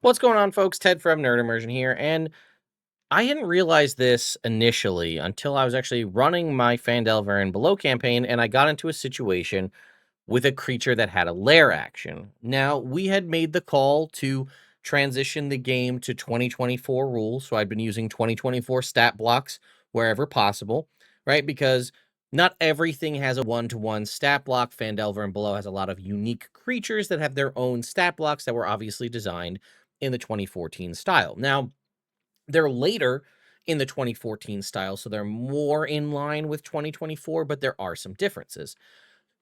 What's going on, folks? Ted from Immersion here, and I hadn't realized this initially until I was actually running my Fandelver and Below campaign, and I got into a situation with a creature that had a lair action. Now, we had made the call to transition the game to 2024 rules, so I'd been using 2024 stat blocks wherever possible, right? Because not everything has a one-to-one stat block. Fandelver and Below has a lot of unique creatures that have their own stat blocks that were obviously designed in the 2014 style. Now, they're later in the 2014 style, so they're more in line with 2024, but there are some differences.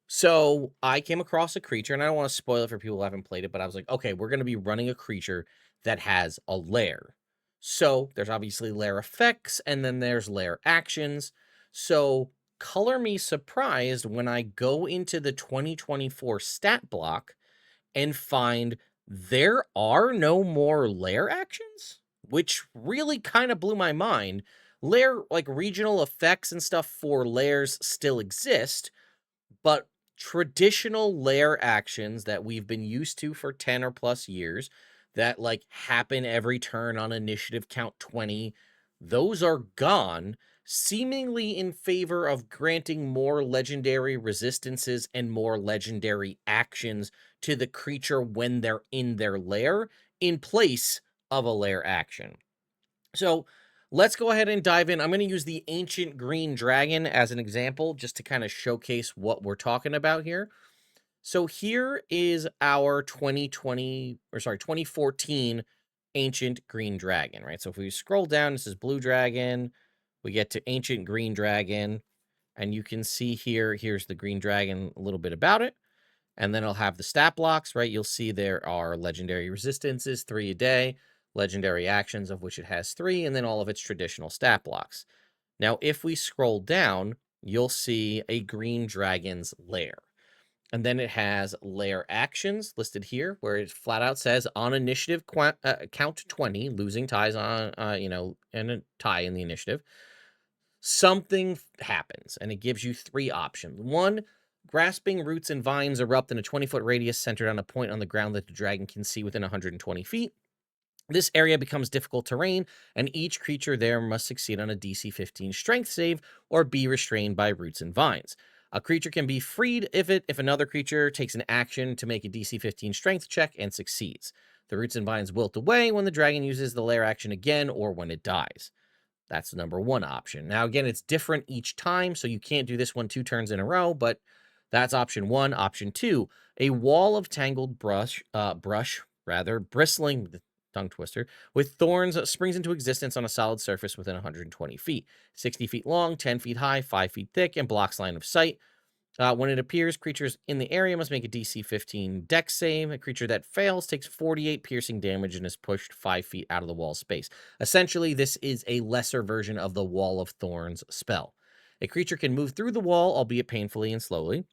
So I came across a creature, and I don't want to spoil it for people who haven't played it, but I was like, okay, we're going to be running a creature that has a lair. So there's obviously lair effects, and then there's lair actions. So color me surprised when I go into the 2024 stat block and find there are no more lair actions, which really kind of blew my mind. Lair, like regional effects and stuff for lairs still exist, but traditional lair actions that we've been used to for 10 or plus years that like happen every turn on initiative count 20, those are gone, seemingly in favor of granting more legendary resistances and more legendary actions to the creature when they're in their lair in place of a lair action. So let's go ahead and dive in. I'm going to use the Ancient Green Dragon as an example just to kind of showcase what we're talking about here. So here is our 2014 Ancient Green Dragon, right? So if we scroll down, this is Blue Dragon. We get to Ancient Green Dragon, and you can see here's the Green Dragon, a little bit about it. And then it'll have the stat blocks, right? You'll see there are legendary resistances, 3 a day, legendary actions, of which it has 3, and then all of its traditional stat blocks. Now, if we scroll down, you'll see a green dragon's lair. And then it has lair actions listed here, where it flat out says on initiative count 20, losing ties on, and a tie in the initiative, something happens, and it gives you 3 options. 1, grasping roots and vines erupt in a 20-foot radius centered on a point on the ground that the dragon can see within 120 feet. This area becomes difficult terrain, and each creature there must succeed on a DC 15 strength save or be restrained by roots and vines. A creature can be freed if another creature takes an action to make a DC 15 strength check and succeeds. The roots and vines wilt away when the dragon uses the lair action again or when it dies. That's the number 1 option. Now, again, it's different each time, so you can't do this one 2 turns in a row, but that's option 1. Option 2, a wall of tangled brush, bristling, tongue twister, with thorns springs into existence on a solid surface within 120 feet, 60 feet long, 10 feet high, 5 feet thick, and blocks line of sight. When it appears, creatures in the area must make a DC 15 dex save. A creature that fails takes 48 piercing damage and is pushed 5 feet out of the wall space. Essentially, this is a lesser version of the Wall of Thorns spell. A creature can move through the wall, albeit painfully and slowly.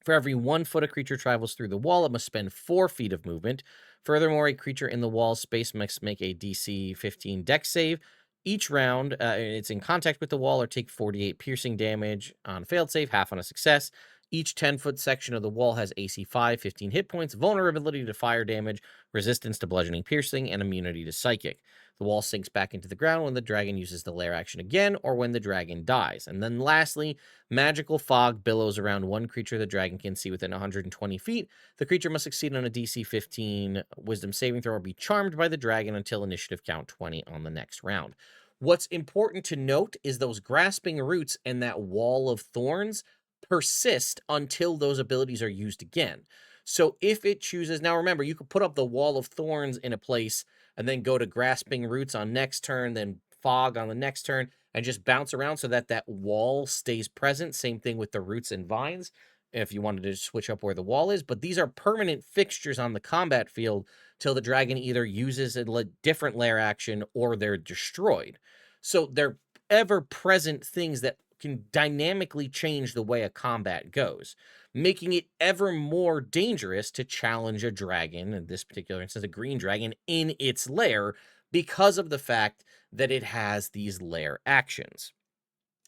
For every 1 foot a creature travels through the wall, it must spend 4 feet of movement. Furthermore, a creature in the wall space must make a DC 15 dex save. Each round, it's in contact with the wall or take 48 piercing damage on a failed save, half on a success. Each 10-foot section of the wall has AC 5, 15 hit points, vulnerability to fire damage, resistance to bludgeoning piercing, and immunity to psychic. The wall sinks back into the ground when the dragon uses the lair action again or when the dragon dies. And then lastly, magical fog billows around 1 creature the dragon can see within 120 feet. The creature must succeed on a DC 15 wisdom saving throw or be charmed by the dragon until initiative count 20 on the next round. What's important to note is those grasping roots and that wall of thorns persist until those abilities are used again. So if it chooses, now remember, you could put up the wall of thorns in a place and then go to grasping roots on next turn, then fog on the next turn, and just bounce around so that that wall stays present. Same thing with the roots and vines if you wanted to switch up where the wall is. But these are permanent fixtures on the combat field till the dragon either uses a different lair action or they're destroyed. So they're ever-present things that can dynamically change the way a combat goes, making it ever more dangerous to challenge a dragon, in this particular instance, a green dragon, in its lair because of the fact that it has these lair actions.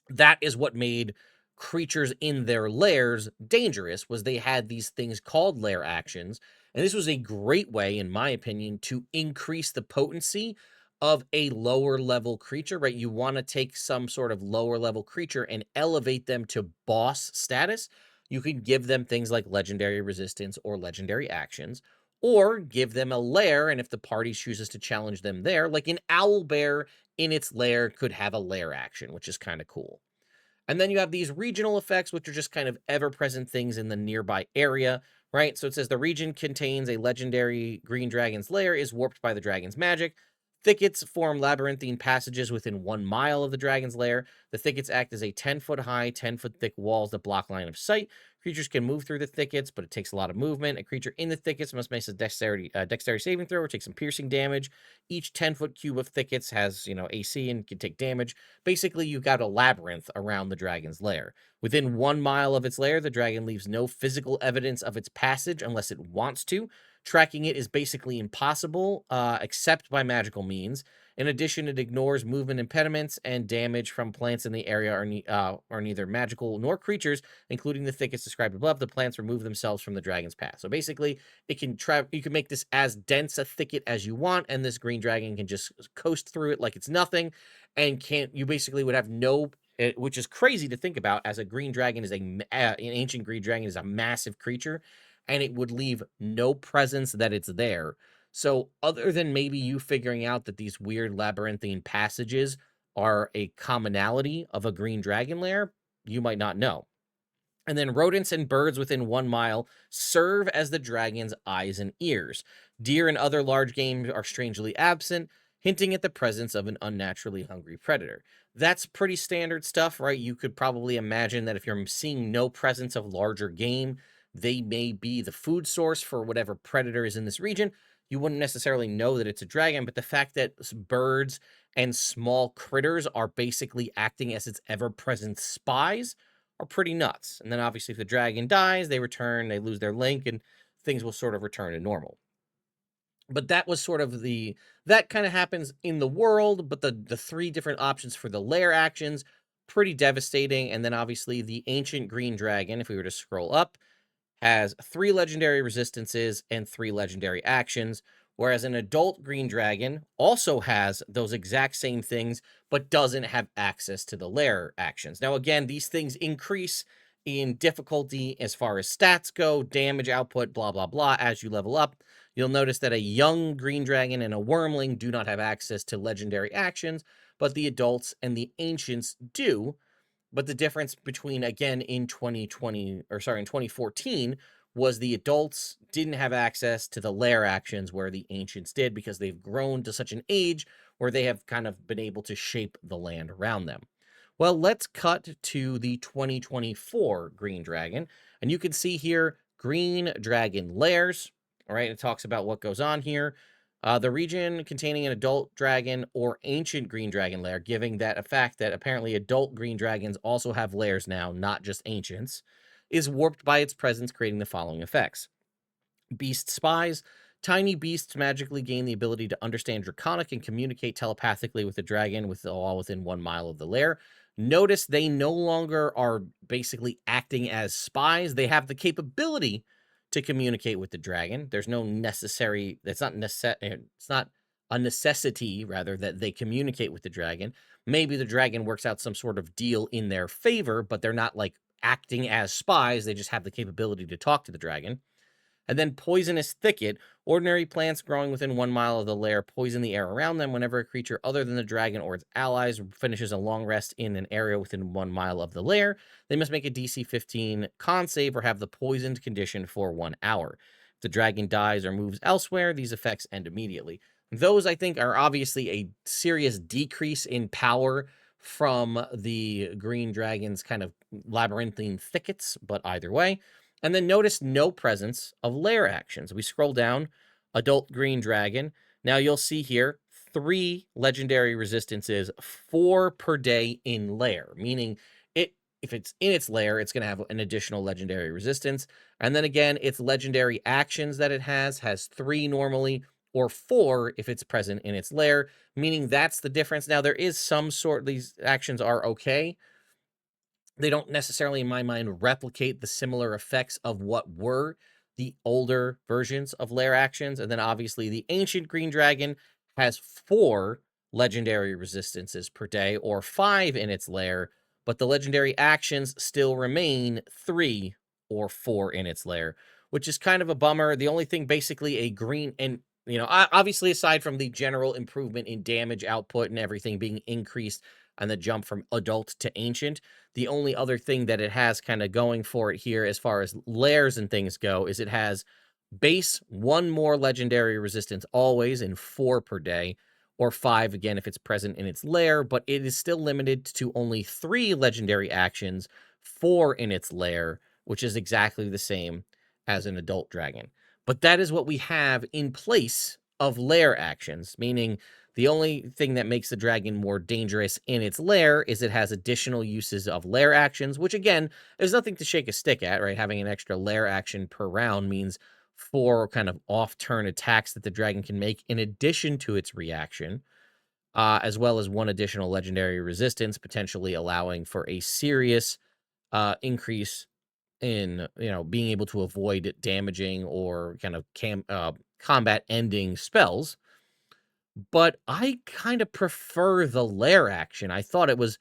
That is what made creatures in their lairs dangerous, was they had these things called lair actions, And this was a great way, in my opinion, to increase the potency of a lower level creature, right? You want to take some sort of lower level creature and elevate them to boss status. You can give them things like legendary resistance or legendary actions, or give them a lair. And if the party chooses to challenge them there, like an owl bear in its lair could have a lair action, which is kind of cool. And then you have these regional effects, which are just kind of ever present things in the nearby area, right? So it says the region contains a legendary green dragon's lair, is warped by the dragon's magic. Thickets form labyrinthine passages within 1 mile of the dragon's lair. The thickets act as a 10-foot high, 10-foot thick walls that block line of sight. Creatures can move through the thickets, but it takes a lot of movement. A creature in the thickets must make a dexterity saving throw or take some piercing damage. Each 10-foot cube of thickets has, AC and can take damage. Basically, you've got a labyrinth around the dragon's lair. Within 1 mile of its lair, the dragon leaves no physical evidence of its passage unless it wants to. Tracking it is basically impossible, except by magical means. In addition, it ignores movement impediments, and damage from plants in the area are neither magical nor creatures, including the thickets described above. The plants remove themselves from the dragon's path. So basically, you can make this as dense a thicket as you want, and this green dragon can just coast through it like it's nothing, and you basically would have no, which is crazy to think about, as a green dragon is an ancient green dragon is a massive creature, and it would leave no presence that it's there. So other than maybe you figuring out that these weird labyrinthine passages are a commonality of a green dragon lair, you might not know. And then rodents and birds within 1 mile serve as the dragon's eyes and ears. Deer and other large game are strangely absent, hinting at the presence of an unnaturally hungry predator. That's pretty standard stuff, right? You could probably imagine that if you're seeing no presence of larger game, they may be the food source for whatever predator is in this region. You wouldn't necessarily know that it's a dragon, but the fact that birds and small critters are basically acting as its ever-present spies are pretty nuts. And then obviously if the dragon dies, they return, they lose their link, and things will sort of return to normal. But that was sort of that kind of happens in the world, but the three different options for the lair actions, pretty devastating. And then obviously the ancient green dragon, if we were to scroll up, has 3 legendary resistances and 3 legendary actions, whereas an adult green dragon also has those exact same things, but doesn't have access to the lair actions. Now, again, these things increase in difficulty as far as stats go, damage output, blah, blah, blah, as you level up. You'll notice that a young green dragon and a wormling do not have access to legendary actions, but the adults and the ancients do. But the difference between, again, in 2014 was the adults didn't have access to the lair actions where the ancients did, because they've grown to such an age where they have kind of been able to shape the land around them. Well, let's cut to the 2024 Green Dragon, and you can see here Green Dragon Lairs. All right, it talks about what goes on here. The region containing an adult dragon or ancient green dragon lair, giving that a fact that apparently adult green dragons also have lairs now, not just ancients, is warped by its presence, creating the following effects. Beast spies. Tiny beasts magically gain the ability to understand Draconic and communicate telepathically with the dragon all within 1 mile of the lair. Notice they no longer are basically acting as spies. They have the capability to communicate with the dragon. There's no necessary, it's not a necessity, rather, that they communicate with the dragon. Maybe the dragon works out some sort of deal in their favor, but they're not like acting as spies. They just have the capability to talk to the dragon. And then poisonous thicket. Ordinary plants growing within 1 mile of the lair poison the air around them. Whenever a creature other than the dragon or its allies finishes a long rest in an area within 1 mile of the lair, they must make a DC 15 con save or have the poisoned condition for 1 hour. If the dragon dies or moves elsewhere, these effects end immediately. Those, I think, are obviously a serious decrease in power from the green dragon's kind of labyrinthine thickets, but either way. And then notice no presence of lair actions. We scroll down, adult green dragon. Now you'll see here 3 legendary resistances, 4 per day in lair, meaning if it's in its lair, it's going to have an additional legendary resistance. And then again, its legendary actions that it has 3 normally, or 4 if it's present in its lair, meaning that's the difference. Now there is some sort, these actions are okay. They don't necessarily, in my mind, replicate the similar effects of what were the older versions of Lair actions. And then obviously the ancient green dragon has 4 legendary resistances per day, or 5 in its lair, but the legendary actions still remain 3 or 4 in its lair, which is kind of a bummer. The only thing basically a green, and obviously aside from the general improvement in damage output and everything being increased and the jump from adult to ancient, the only other thing that it has kind of going for it here as far as lairs and things go is it has base 1 more legendary resistance always in 4 per day, or 5 again if it's present in its lair, but it is still limited to only 3 legendary actions, 4 in its lair, which is exactly the same as an adult dragon. But that is what we have in place of lair actions, meaning the only thing that makes the dragon more dangerous in its lair is it has additional uses of lair actions, which again, there's nothing to shake a stick at, right? Having an extra lair action per round means 4 kind of off-turn attacks that the dragon can make in addition to its reaction, as well as 1 additional legendary resistance, potentially allowing for a serious increase in being able to avoid damaging or kind of combat ending spells. But I kind of prefer the lair action. I thought it was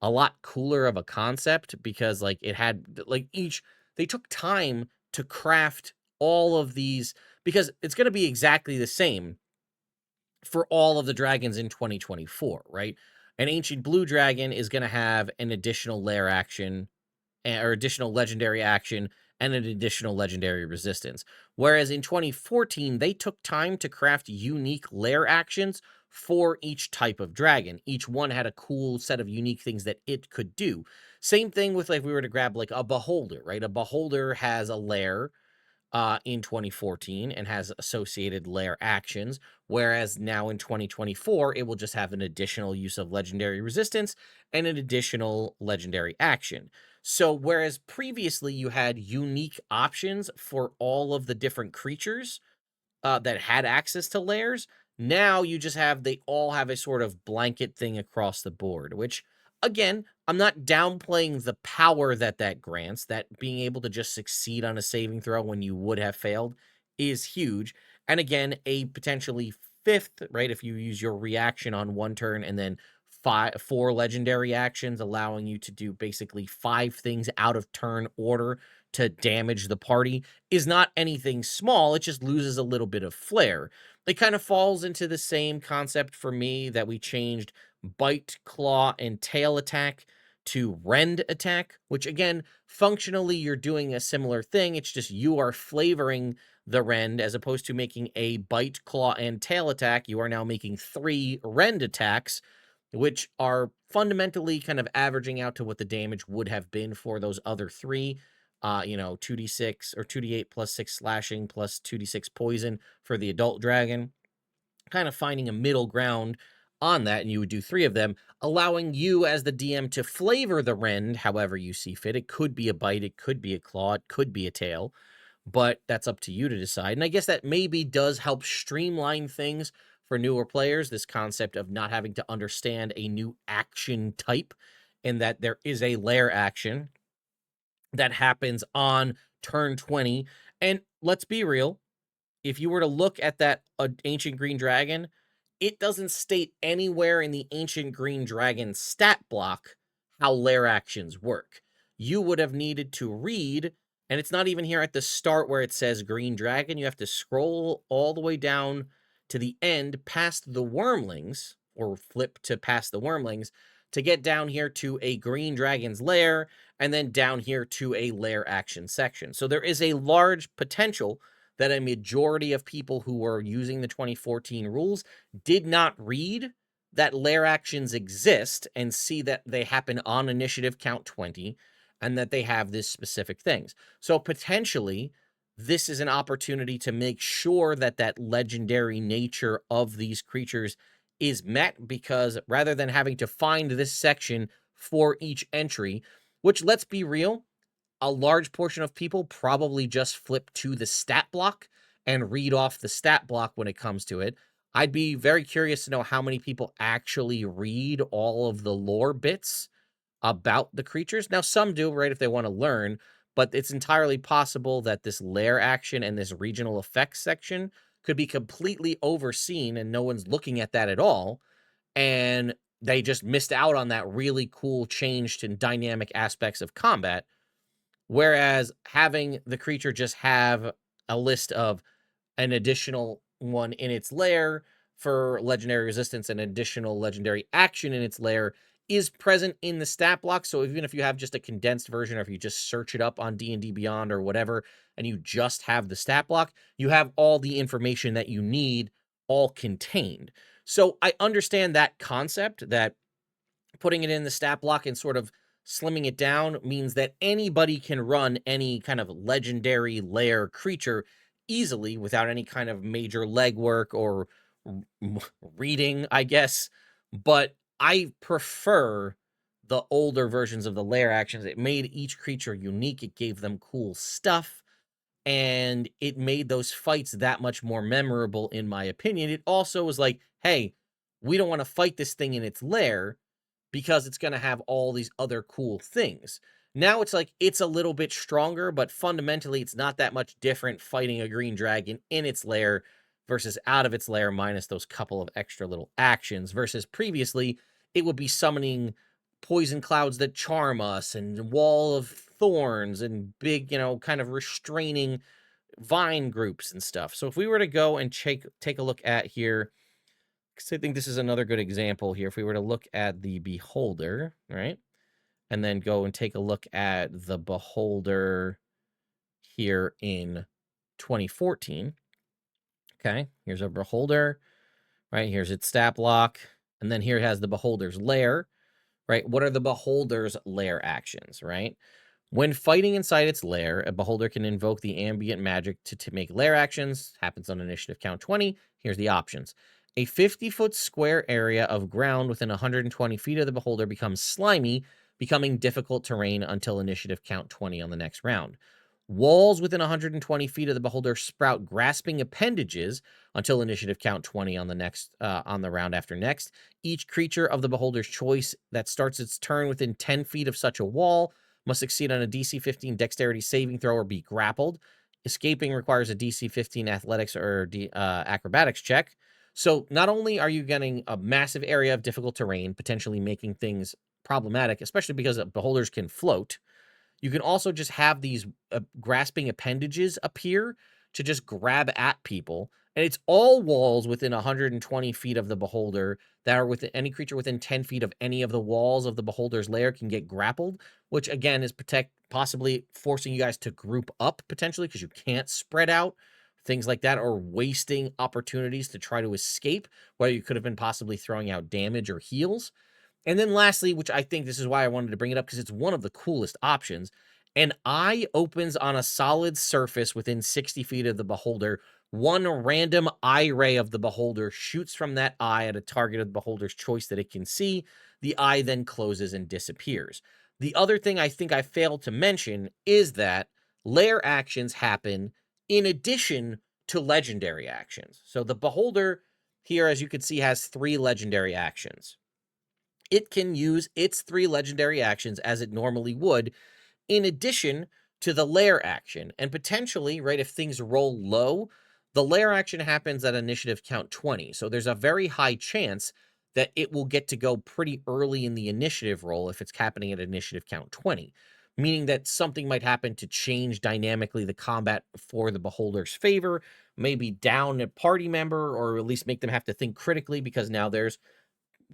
a lot cooler of a concept because like it had like each they took time to craft all of these, because it's going to be exactly the same for all of the dragons in 2024, right? An ancient blue dragon is going to have an additional lair action or additional legendary action and an additional legendary resistance. Whereas in 2014, they took time to craft unique lair actions for each type of dragon. Each one had a cool set of unique things that it could do. Same thing with like we were to grab like a beholder, right? A beholder has a lair in 2014 and has associated lair actions, whereas now in 2024, it will just have an additional use of legendary resistance and an additional legendary action. So, whereas previously you had unique options for all of the different creatures that had access to lairs. Now you just have, they all have a sort of blanket thing across the board, which again, I'm not downplaying the power that that grants, that being able to just succeed on a saving throw when you would have failed is huge. And again, a potentially 5th, right? If you use your reaction on 1 turn and then 4 legendary actions, allowing you to do basically 5 things out of turn order to damage the party is not anything small. It just loses a little bit of flair. It kind of falls into the same concept for me that we changed bite, claw, and tail attack to rend attack, which again, functionally, you're doing a similar thing. It's just you are flavoring the rend as opposed to making a bite, claw, and tail attack. You are now making 3 rend attacks, which are fundamentally kind of averaging out to what the damage would have been for those other 3. 2d6 or 2d8 plus 6 slashing plus 2d6 poison for the adult dragon, kind of finding a middle ground on that, and you would do 3 of them, allowing you as the DM to flavor the rend however you see fit. It could be a bite, it could be a claw, it could be a tail, but that's up to you to decide. And I guess that maybe does help streamline things for newer players, this concept of not having to understand a new action type, and that there is a lair action that happens on turn 20. And let's be real, if you were to look at that ancient green dragon, it doesn't state anywhere in the ancient green dragon stat block how lair actions work. You would have needed to read, and it's not even here at the start where it says green dragon. You have to scroll all the way down to the end past the wormlings, or flip to past the wormlings, to get down here to a green dragon's lair, and then down here to a lair action section. So there is a large potential that a majority of people who were using the 2014 rules did not read that lair actions exist and see that they happen on initiative count 20 and that they have this specific things. So potentially, this is an opportunity to make sure that that legendary nature of these creatures is met, because rather than having to find this section for each entry, which, let's be real, a large portion of people probably just flip to the stat block and read off the stat block when it comes to it. I'd be very curious to know how many people actually read all of the lore bits about the creatures. Now, some do, right, if they want to learn, but it's entirely possible that this lair action and this regional effects section could be completely overseen and no one's looking at that at all. And they just missed out on that really cool changed and dynamic aspects of combat. Whereas having the creature just have a list of an additional one in its lair for legendary resistance and additional legendary action in its lair is present in the stat block. So even if you have just a condensed version, or if you just search it up on D&D Beyond or whatever, and you just have the stat block, you have all the information that you need all contained. So I understand that concept, that putting it in the stat block and sort of slimming it down means that anybody can run any kind of legendary lair creature easily without any kind of major legwork or reading, I guess. But I prefer the older versions of the lair actions. It made each creature unique, it gave them cool stuff, and it made those fights that much more memorable, in my opinion. It also was like, hey, we don't want to fight this thing in its lair because it's going to have all these other cool things. Now it's like it's a little bit stronger, but fundamentally it's not that much different fighting a green dragon in its lair versus out of its lair, minus those couple of extra little actions. Versus previously, it would be summoning poison clouds that charm us and wall of thorns and big, kind of restraining vine groups and stuff. So if we were to go and take a look at here, because I think this is another good example here. If we were to look at the Beholder, right? And then go and take a look at the Beholder here in 2014. Okay, here's a Beholder, right? Here's its stat block. And then here it has the Beholder's lair, right? What are the Beholder's lair actions, right? When fighting inside its lair, a Beholder can invoke the ambient magic to make lair actions. Happens on initiative count 20. Here's the options. A 50-foot square area of ground within 120 feet of the Beholder becomes slimy, becoming difficult terrain until initiative count 20 on the next round. Walls within 120 feet of the Beholder sprout grasping appendages until initiative count 20 on the round after next. Each creature of the Beholder's choice that starts its turn within 10 feet of such a wall must succeed on a DC 15 dexterity saving throw or be grappled. Escaping requires a DC 15 athletics or acrobatics check. So not only are you getting a massive area of difficult terrain, potentially making things problematic, especially because Beholders can float, you can also just have these grasping appendages appear to just grab at people. And it's all walls within 120 feet of the Beholder that are within any creature within 10 feet of any of the walls of the Beholder's lair can get grappled, which again is possibly forcing you guys to group up potentially because you can't spread out, things like that, or wasting opportunities to try to escape where you could have been possibly throwing out damage or heals. And then lastly, which I think this is why I wanted to bring it up because it's one of the coolest options, an eye opens on a solid surface within 60 feet of the Beholder. One random eye ray of the Beholder shoots from that eye at a target of the Beholder's choice that it can see. The eye then closes and disappears. The other thing I think I failed to mention is that lair actions happen in addition to legendary actions. So the Beholder here, as you can see, has 3 legendary actions. It can use its 3 legendary actions as it normally would, in addition to the lair action. And potentially, right, if things roll low, the lair action happens at initiative count 20. So there's a very high chance that it will get to go pretty early in the initiative roll if it's happening at initiative count 20, meaning that something might happen to change dynamically the combat for the Beholder's favor, maybe down a party member, or at least make them have to think critically because now there's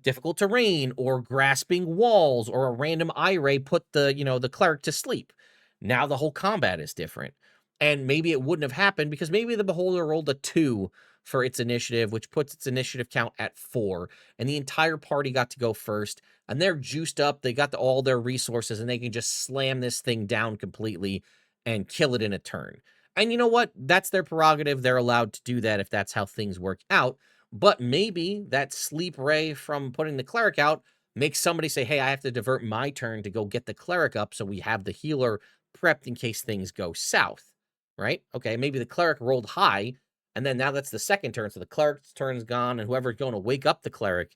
difficult terrain or grasping walls, or a random eye ray put the cleric to sleep. Now the whole combat is different. And maybe it wouldn't have happened because maybe the Beholder rolled a 2 for its initiative, which puts its initiative count at 4, and the entire party got to go first, and they're juiced up, they got all their resources, and they can just slam this thing down completely and kill it in a turn. And you know what? That's their prerogative. They're allowed to do that if that's how things work out. But maybe that sleep ray from putting the cleric out makes somebody say, hey, I have to divert my turn to go get the cleric up so we have the healer prepped in case things go south, right? Okay, maybe the cleric rolled high, and then now that's the second turn, so the cleric's turn's gone, and whoever's going to wake up the cleric's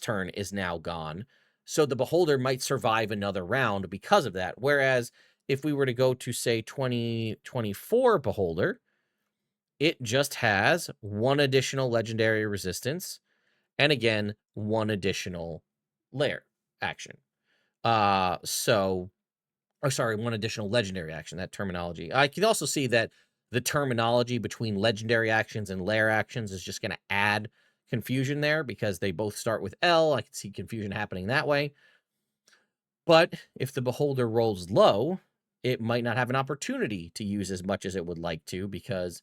turn is now gone. So the Beholder might survive another round because of that. Whereas if we were to go to, say, 2024 Beholder, it just has one additional legendary resistance, and again, one additional lair action. One additional legendary action, that terminology. I can also see that the terminology between legendary actions and lair actions is just going to add confusion there because they both start with L. I can see confusion happening that way. But if the Beholder rolls low, it might not have an opportunity to use as much as it would like to because,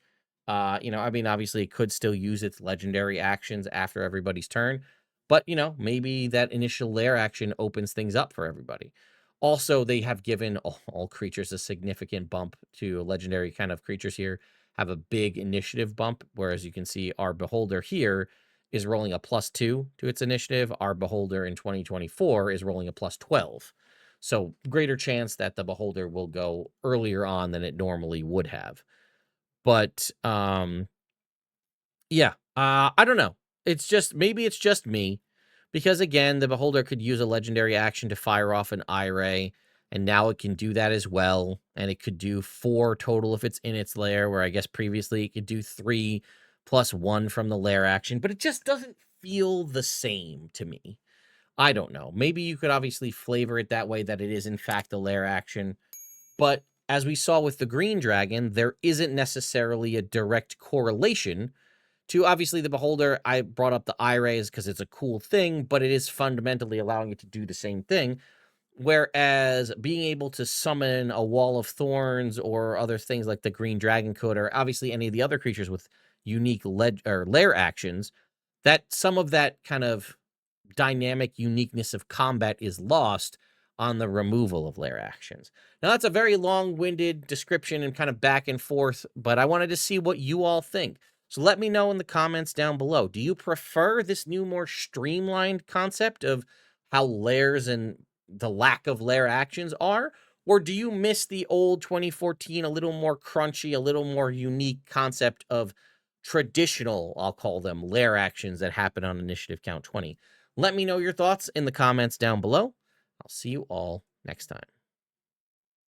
obviously it could still use its legendary actions after everybody's turn. But, maybe that initial lair action opens things up for everybody. Also, they have given all creatures a significant bump to legendary kind of creatures here, have a big initiative bump. Whereas you can see our Beholder here is rolling a +2 to its initiative. Our Beholder in 2024 is rolling a +12. So greater chance that the Beholder will go earlier on than it normally would have. But yeah, I don't know. Maybe it's just me, because again, the Beholder could use a legendary action to fire off an eye ray, and now it can do that as well, and it could do 4 total if it's in its lair, where I guess previously it could do 3 plus 1 from the lair action, but it just doesn't feel the same to me. I don't know. Maybe you could obviously flavor it that way, that it is in fact a lair action, but as we saw with the green dragon, there isn't necessarily a direct correlation to, obviously, the Beholder. I brought up the eye rays because it's a cool thing, but it is fundamentally allowing it to do the same thing. Whereas being able to summon a wall of thorns or other things like the green dragon could, or obviously any of the other creatures with unique lair actions, that some of that kind of dynamic uniqueness of combat is lost on the removal of lair actions. Now, that's a very long-winded description and kind of back and forth, but I wanted to see what you all think. So let me know in the comments down below. Do you prefer this new, more streamlined concept of how lairs and the lack of lair actions are? Or do you miss the old 2014, a little more crunchy, a little more unique concept of traditional, I'll call them, lair actions that happen on initiative count 20? Let me know your thoughts in the comments down below. I'll see you all next time.